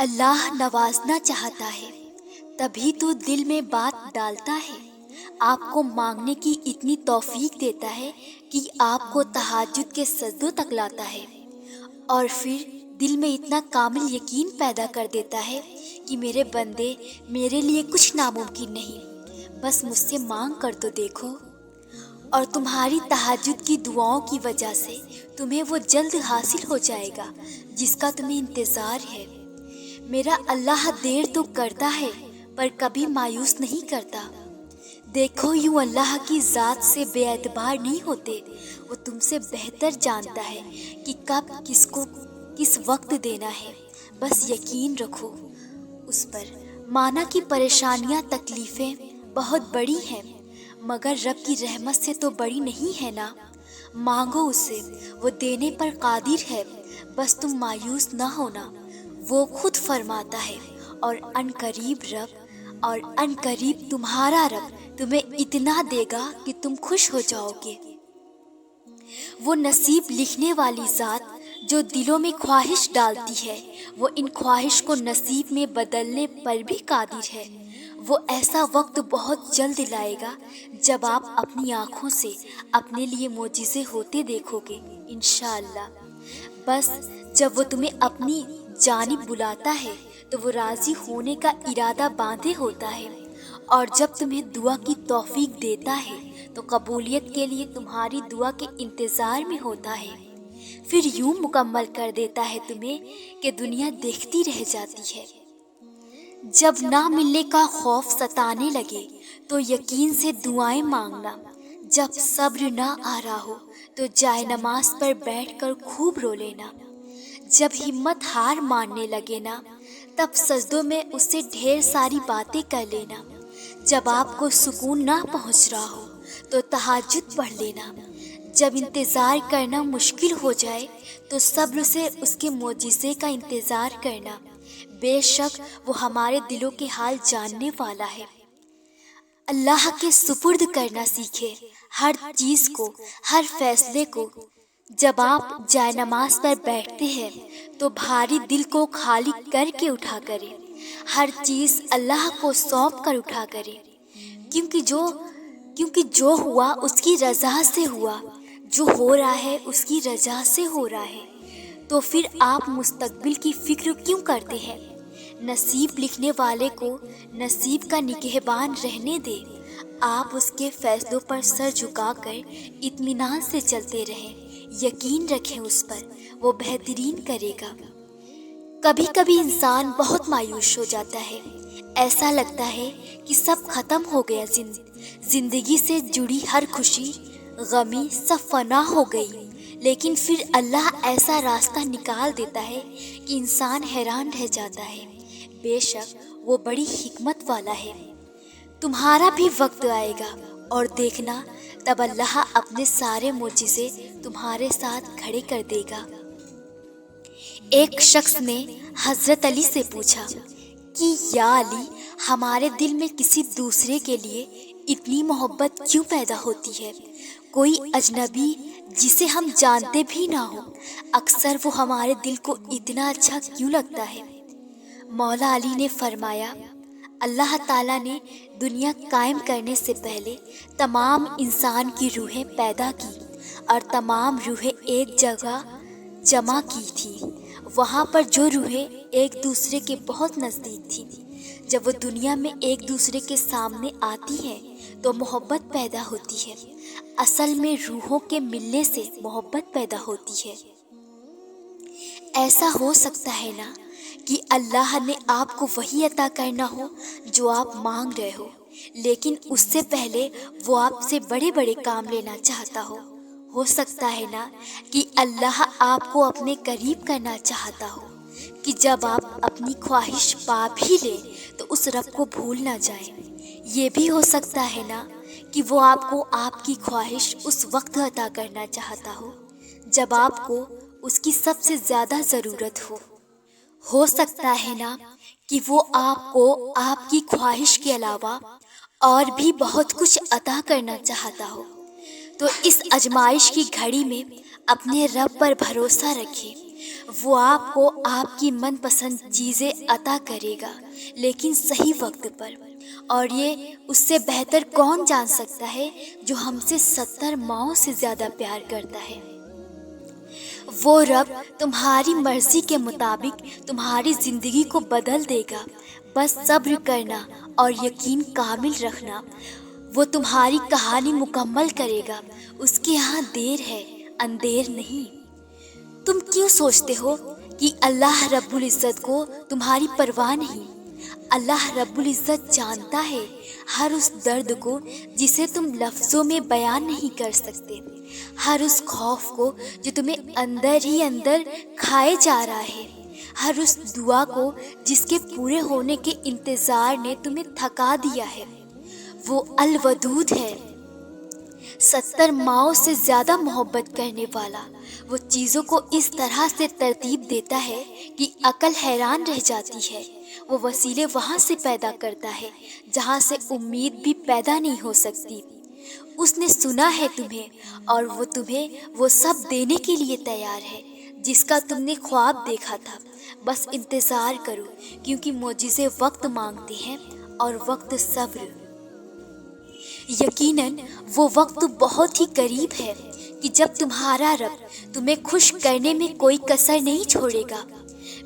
اللہ نوازنا چاہتا ہے تبھی تو دل میں بات ڈالتا ہے، آپ کو مانگنے کی اتنی توفیق دیتا ہے کہ آپ کو تہجد کے سجدوں تک لاتا ہے، اور پھر دل میں اتنا کامل یقین پیدا کر دیتا ہے کہ میرے بندے، میرے لیے کچھ ناممکن نہیں، بس مجھ سے مانگ کر تو دیکھو، اور تمہاری تہجد کی دعاؤں کی وجہ سے تمہیں وہ جلد حاصل ہو جائے گا جس کا تمہیں انتظار ہے۔ میرا اللہ دیر تو کرتا ہے پر کبھی مایوس نہیں کرتا۔ دیکھو، یوں اللہ کی ذات سے بے اعتبار نہیں ہوتے، وہ تم سے بہتر جانتا ہے کہ کب کس کو کس وقت دینا ہے، بس یقین رکھو اس پر۔ مانا کہ پریشانیاں، تکلیفیں بہت بڑی ہیں مگر رب کی رحمت سے تو بڑی نہیں ہے نا۔ مانگو اس سے، وہ دینے پر قادر ہے، بس تم مایوس نہ ہونا، وہ خود فرماتا ہے، اور ان قریب تمہارا رب تمہیں اتنا دے گا کہ تم خوش ہو جاؤ گے۔ وہ نصیب لکھنے والی ذات جو دلوں میں خواہش ڈالتی ہے، وہ ان خواہش کو نصیب میں بدلنے پر بھی قادر ہے۔ وہ ایسا وقت بہت جلد لائے گا جب آپ اپنی آنکھوں سے اپنے لیے معجزے ہوتے دیکھو گے انشاءاللہ۔ بس جب وہ تمہیں اپنی جانب بلاتا ہے تو وہ راضی ہونے کا ارادہ باندھے ہوتا ہے، اور جب تمہیں دعا کی توفیق دیتا ہے تو قبولیت کے لیے تمہاری دعا کے انتظار میں ہوتا ہے، پھر یوں مکمل کر دیتا ہے تمہیں کہ دنیا دیکھتی رہ جاتی ہے۔ جب نہ ملنے کا خوف ستانے لگے تو یقین سے دعائیں مانگنا، جب صبر نہ آ رہا ہو تو جائے نماز پر بیٹھ کر خوب رو لینا، جب ہمت ہار ماننے لگے نا تب سجدوں میں اس سے ڈھیر ساری باتیں کر لینا، جب آپ کو سکون نہ پہنچ رہا ہو تو تہجد پڑھ لینا، جب انتظار کرنا مشکل ہو جائے تو صبر سے اس کے معجزے کا انتظار کرنا، بے شک وہ ہمارے دلوں کے حال جاننے والا ہے۔ اللہ کے سپرد کرنا سیکھے ہر چیز کو، ہر فیصلے کو۔ جب آپ جائے نماز پر بیٹھتے ہیں تو بھاری دل کو خالی کر کے اٹھا کریں، ہر چیز اللہ کو سونپ کر اٹھا کریں، کیونکہ جو ہوا اس کی رضا سے ہوا، جو ہو رہا ہے اس کی رضا سے ہو رہا ہے، تو پھر آپ مستقبل کی فکر کیوں کرتے ہیں؟ نصیب لکھنے والے کو نصیب کا نگہبان رہنے دے، آپ اس کے فیصلوں پر سر جھکا کر اطمینان سے چلتے رہیں، یقین رکھیں اس پر، وہ بہترین کرے گا۔ کبھی کبھی انسان بہت مایوس ہو جاتا ہے، ایسا لگتا ہے کہ سب ختم ہو گیا، زندگی سے جڑی ہر خوشی غمی سب فنا ہو گئی، لیکن پھر اللہ ایسا راستہ نکال دیتا ہے کہ انسان حیران رہ جاتا ہے۔ بے شک وہ بڑی حکمت والا ہے۔ تمہارا بھی وقت آئے گا اور دیکھنا، تب اللہ اپنے سارے معجزے تمہارے ساتھ کھڑے کر دے گا۔ ایک شخص نے حضرت علی سے پوچھا کہ یا علی، ہمارے دل میں کسی دوسرے کے لیے اتنی محبت کیوں پیدا ہوتی ہے؟ کوئی اجنبی جسے ہم جانتے بھی نہ ہو، اکثر وہ ہمارے دل کو اتنا اچھا کیوں لگتا ہے؟ مولا علی نے فرمایا، اللہ تعالیٰ نے دنیا قائم کرنے سے پہلے تمام انسان کی روحیں پیدا کی اور تمام روحیں ایک جگہ جمع کی تھی، وہاں پر جو روحیں ایک دوسرے کے بہت نزدیک تھیں، جب وہ دنیا میں ایک دوسرے کے سامنے آتی ہیں تو محبت پیدا ہوتی ہے۔ اصل میں روحوں کے ملنے سے محبت پیدا ہوتی ہے۔ ایسا ہو سکتا ہے نا کہ اللہ نے آپ کو وہی عطا کرنا ہو جو آپ مانگ رہے ہو، لیکن اس سے پہلے وہ آپ سے بڑے بڑے کام لینا چاہتا ہو سکتا ہے نا کہ اللہ آپ کو اپنے قریب کرنا چاہتا ہو کہ جب آپ اپنی خواہش پا بھی لیں تو اس رب کو بھول نہ جائیں۔ یہ بھی ہو سکتا ہے نا کہ وہ آپ کو آپ کی خواہش اس وقت عطا کرنا چاہتا ہو جب آپ کو اس کی سب سے زیادہ ضرورت ہو سکتا ہے نا کہ وہ آپ کو آپ کی خواہش کے علاوہ اور بھی بہت کچھ عطا کرنا چاہتا ہو۔ تو اس آزمائش کی گھڑی میں اپنے رب پر بھروسہ رکھیں، وہ آپ کو آپ کی من پسند چیزیں عطا کرے گا، لیکن صحیح وقت پر۔ اور یہ اس سے بہتر کون جان سکتا ہے جو ہم سے 70 ماؤں سے زیادہ پیار کرتا ہے۔ وہ رب تمہاری مرضی کے مطابق تمہاری زندگی کو بدل دے گا، بس صبر کرنا اور یقین کامل رکھنا۔ وہ تمہاری کہانی مکمل کرے گا، اس کے یہاں دیر ہے، اندیر نہیں۔ تم کیوں سوچتے ہو کہ اللہ رب العزت کو تمہاری پرواہ نہیں؟ اللہ رب العزت جانتا ہے ہر اس درد کو جسے تم لفظوں میں بیان نہیں کر سکتے، ہر اس خوف کو جو تمہیں اندر ہی اندر کھائے جا رہا ہے، ہر اس دعا کو جس کے پورے ہونے کے انتظار نے تمہیں تھکا دیا ہے۔ وہ الودود ہے، 70 ماؤں سے زیادہ محبت کرنے والا۔ وہ چیزوں کو اس طرح سے ترتیب دیتا ہے کہ عقل حیران رہ جاتی ہے۔ وہ وسیلے وہاں سے پیدا کرتا ہے جہاں سے امید بھی پیدا نہیں ہو سکتی۔ اس نے سنا ہے تمہیں، اور وہ تمہیں وہ سب دینے کے لیے تیار ہے جس کا تم نے خواب دیکھا تھا۔ بس انتظار کرو، کیونکہ معجزے وقت مانگتے ہیں اور وقت صبر۔ یقیناً وہ وقت بہت ہی قریب ہے کہ جب تمہارا رب تمہیں خوش کرنے میں کوئی کسر نہیں چھوڑے گا،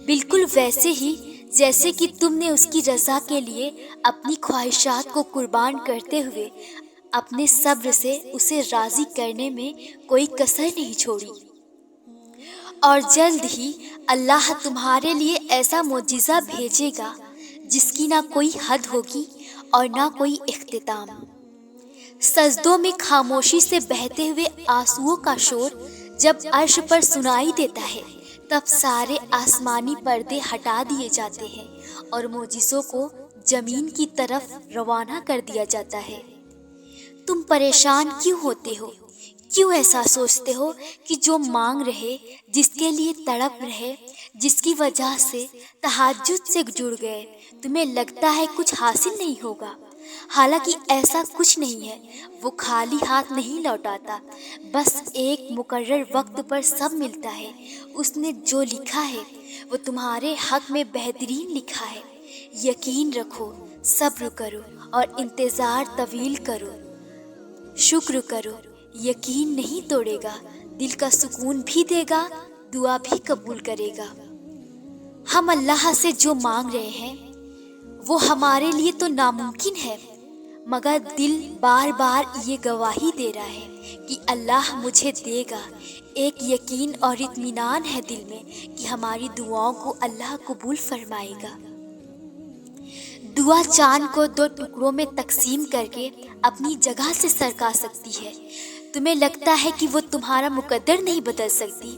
بالکل ویسے ہی جیسے کہ تم نے اس کی رضا کے لیے اپنی خواہشات کو قربان کرتے ہوئے اپنے صبر سے اسے راضی کرنے میں کوئی کسر نہیں چھوڑی۔ اور جلد ہی اللہ تمہارے لیے ایسا معجزہ بھیجے گا جس کی نہ کوئی حد ہوگی اور نہ کوئی اختتام۔ سجدوں میں خاموشی سے بہتے ہوئے آنسوؤں کا شور جب عرش پر سنائی دیتا ہے، تب سارے آسمانی پردے ہٹا دیے جاتے ہیں اور معجزوں کو زمین کی طرف روانہ کر دیا جاتا ہے۔ تم پریشان کیوں ہوتے ہو؟ کیوں ایسا سوچتے ہو کہ جو مانگ رہے، جس کے لیے تڑپ رہے، جس کی وجہ سے تہجد سے جڑ گئے، تمہیں لگتا ہے کچھ حاصل نہیں ہوگا؟ حالانکہ ایسا کچھ نہیں ہے۔ وہ خالی ہاتھ نہیں لوٹاتا، بس ایک مقرر وقت پر سب ملتا ہے۔ اس نے جو لکھا ہے وہ تمہارے حق میں بہترین لکھا ہے۔ یقین رکھو، صبر کرو اور انتظار طویل کرو، شکر کرو۔ یقین نہیں توڑے گا، دل کا سکون بھی دے گا، دعا بھی قبول کرے گا۔ ہم اللہ سے جو مانگ رہے ہیں وہ ہمارے لیے تو ناممکن ہے، مگر دل بار بار یہ گواہی دے رہا ہے کہ اللہ مجھے دے گا۔ ایک یقین اور اطمینان ہے دل میں کہ ہماری دعاؤں کو اللہ قبول فرمائے گا۔ دعا چاند کو 2 ٹکڑوں میں تقسیم کر کے اپنی جگہ سے سرکا سکتی ہے۔ تمہیں لگتا ہے کہ وہ تمہارا مقدر نہیں بدل سکتی؟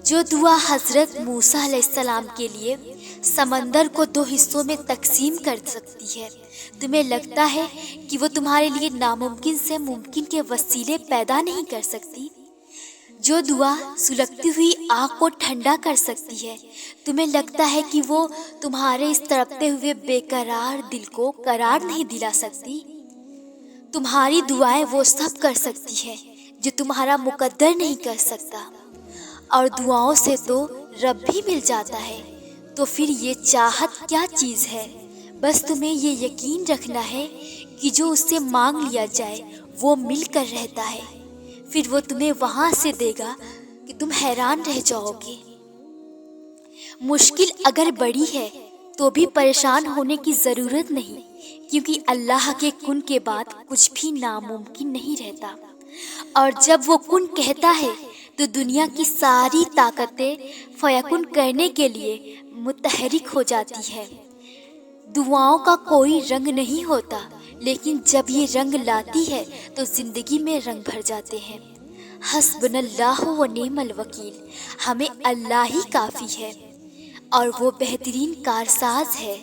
جو دعا حضرت موسیٰ علیہ السلام کے لیے سمندر کو 2 حصوں میں تقسیم کر سکتی ہے، تمہیں لگتا ہے کہ وہ تمہارے لیے ناممکن سے ممکن کے وسیلے پیدا نہیں کر سکتی؟ جو دعا سلگتی ہوئی آگ کو ٹھنڈا کر سکتی ہے، تمہیں لگتا ہے کہ وہ تمہارے اس تڑپتے ہوئے بے قرار دل کو قرار نہیں دلا سکتی؟ تمہاری دعائیں وہ سب کر سکتی ہے جو تمہارا مقدر نہیں کر سکتا، اور دعاؤں سے تو رب بھی مل جاتا ہے۔ تو پھر یہ چاہت کیا چیز ہے؟ بس تمہیں یہ یقین رکھنا ہے کہ جو اس سے مانگ لیا جائے وہ مل کر رہتا ہے، پھر وہ تمہیں وہاں سے دے گا کہ تم حیران رہ جاؤ گے۔ مشکل اگر بڑی ہے تو بھی پریشان ہونے کی ضرورت نہیں، کیونکہ اللہ کے کن کے بعد کچھ بھی ناممکن نہیں رہتا، اور جب وہ کن کہتا ہے تو دنیا کی ساری طاقتیں فیکن کرنے کے لیے متحرک ہو جاتی ہے۔ دعاؤں کا کوئی رنگ نہیں ہوتا، لیکن جب یہ رنگ لاتی ہے تو زندگی میں رنگ بھر جاتے ہیں۔ حسبنا اللہ و نعم الوکیل، ہمیں اللہ ہی کافی ہے اور وہ بہترین کارساز ہے۔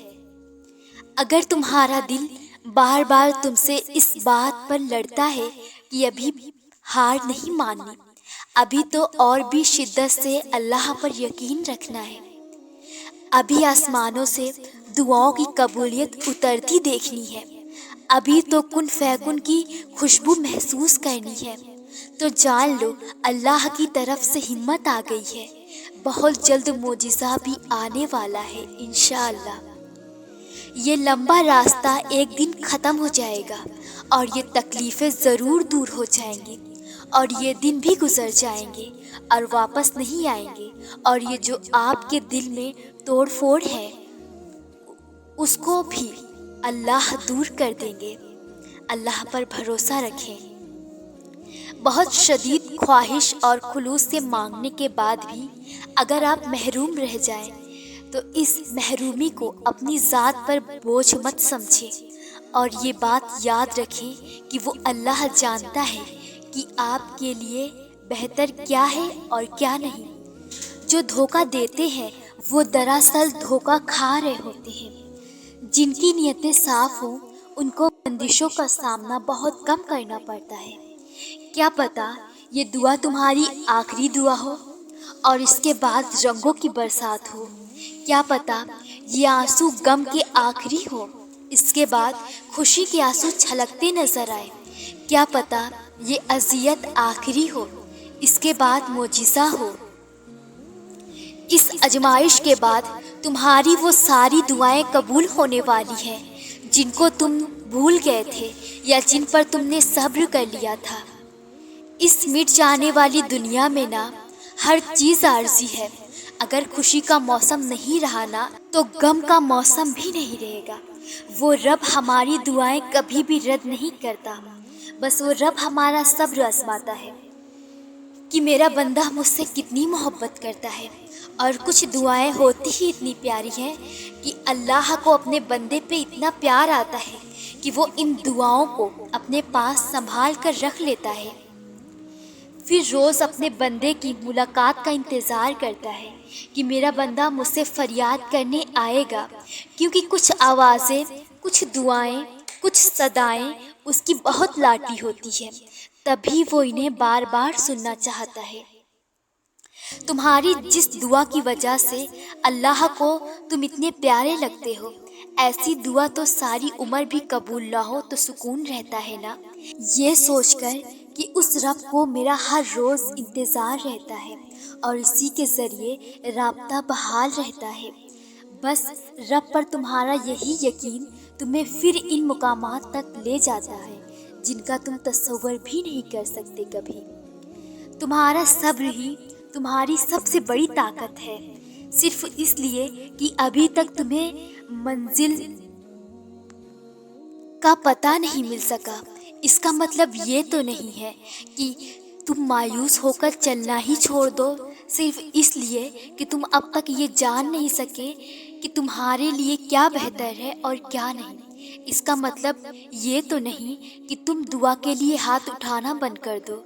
اگر تمہارا دل بار بار تم سے اس بات پر لڑتا ہے کہ ابھی ہار نہیں ماننی، ابھی تو اور بھی شدت سے اللہ پر یقین رکھنا ہے، ابھی آسمانوں سے دعاؤں کی قبولیت اترتی دیکھنی ہے، ابھی تو کن فیکن کی خوشبو محسوس کرنی ہے، تو جان لو اللہ کی طرف سے ہمت آ گئی ہے۔ بہت جلد معجزہ بھی آنے والا ہے انشاءاللہ۔ یہ لمبا راستہ ایک دن ختم ہو جائے گا اور یہ تکلیفیں ضرور دور ہو جائیں گی، اور یہ دن بھی گزر جائیں گے اور واپس نہیں آئیں گے، اور یہ جو آپ کے دل میں توڑ پھوڑ ہے اس کو بھی اللہ دور کر دیں گے۔ اللہ پر بھروسہ رکھیں۔ بہت شدید خواہش اور خلوص سے مانگنے کے بعد بھی اگر آپ محروم رہ جائیں تو اس محرومی کو اپنی ذات پر بوجھ مت سمجھیں، اور یہ بات یاد رکھیں کہ وہ اللہ جانتا ہے کہ آپ کے لیے بہتر کیا ہے اور کیا نہیں۔ جو دھوکہ دیتے ہیں وہ دراصل دھوکہ کھا رہے ہوتے ہیں۔ جن کی نیتیں صاف ہوں ان کو بندشوں کا سامنا بہت کم کرنا پڑتا ہے۔ کیا پتہ یہ دعا تمہاری آخری دعا ہو اور اس کے بعد رنگوں کی برسات ہو۔ کیا پتہ یہ آنسو غم کے آخری ہو، اس کے بعد خوشی کے آنسو چھلکتے نظر آئے۔ کیا پتہ یہ اذیت آخری ہو، اس کے بعد معجزہ ہو۔ اس آزمائش کے بعد تمہاری وہ ساری دعائیں قبول ہونے والی ہیں جن کو تم بھول گئے تھے یا جن پر تم نے صبر کر لیا تھا۔ اس مٹ جانے والی دنیا میں نا ہر چیز عارضی ہے۔ اگر خوشی کا موسم نہیں رہا نا تو غم کا موسم بھی نہیں رہے گا۔ وہ رب ہماری دعائیں کبھی بھی رد نہیں کرتا، بس وہ رب ہمارا صبر آزماتا ہے کہ میرا بندہ مجھ سے کتنی محبت کرتا ہے۔ اور کچھ دعائیں ہوتی ہی اتنی پیاری ہیں کہ اللہ کو اپنے بندے پہ اتنا پیار آتا ہے کہ وہ ان دعاؤں کو اپنے پاس سنبھال کر رکھ لیتا ہے۔ پھر روز اپنے بندے کی ملاقات کا انتظار کرتا ہے کہ میرا بندہ مجھ سے فریاد کرنے آئے گا، کیونکہ کچھ آوازیں، کچھ دعائیں، کچھ صدائیں اس کی بہت لاڈلی ہوتی ہیں، تبھی وہ انہیں بار بار سننا چاہتا ہے۔ تمہاری جس دعا کی وجہ سے اللہ کو تم اتنے پیارے لگتے ہو، ایسی دعا تو ساری عمر بھی قبول نہ ہو تو سکون رہتا ہے نا، یہ سوچ کر کہ اس رب کو میرا ہر روز انتظار رہتا ہے اور اسی کے ذریعے رابطہ بحال رہتا ہے۔ بس رب پر تمہارا یہی یقین تمہیں پھر ان مقامات تک لے جاتا ہے جن کا تم تصور بھی نہیں کر سکتے کبھی۔ تمہارا صبر ہی تمہاری سب سے بڑی طاقت ہے، صرف اس لیے کہ ابھی تک تمہیں منزل کا پتہ نہیں مل سکا۔ اس کا مطلب یہ تو نہیں ہے کہ تم مایوس ہو کر چلنا ہی چھوڑ دو، صرف اس لیے کہ تم اب تک یہ جان نہیں سکے کہ تمہارے لیے کیا بہتر ہے اور کیا نہیں۔ اس کا مطلب یہ تو نہیں کہ تم دعا کے لیے ہاتھ اٹھانا بند کر دو۔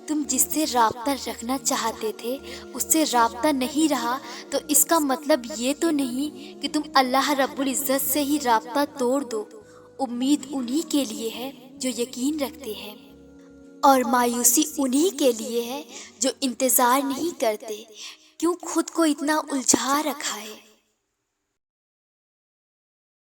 تم جس سے رابطہ رکھنا چاہتے تھے اس سے رابطہ نہیں رہا تو اس کا مطلب یہ تو نہیں کہ تم اللہ رب العزت سے ہی رابطہ توڑ دو۔ امید انہی کے لیے ہے جو یقین رکھتے ہیں، اور مایوسی انہی کے لیے ہے جو انتظار نہیں کرتے۔ کیوں خود کو اتنا الجھا رکھا ہے؟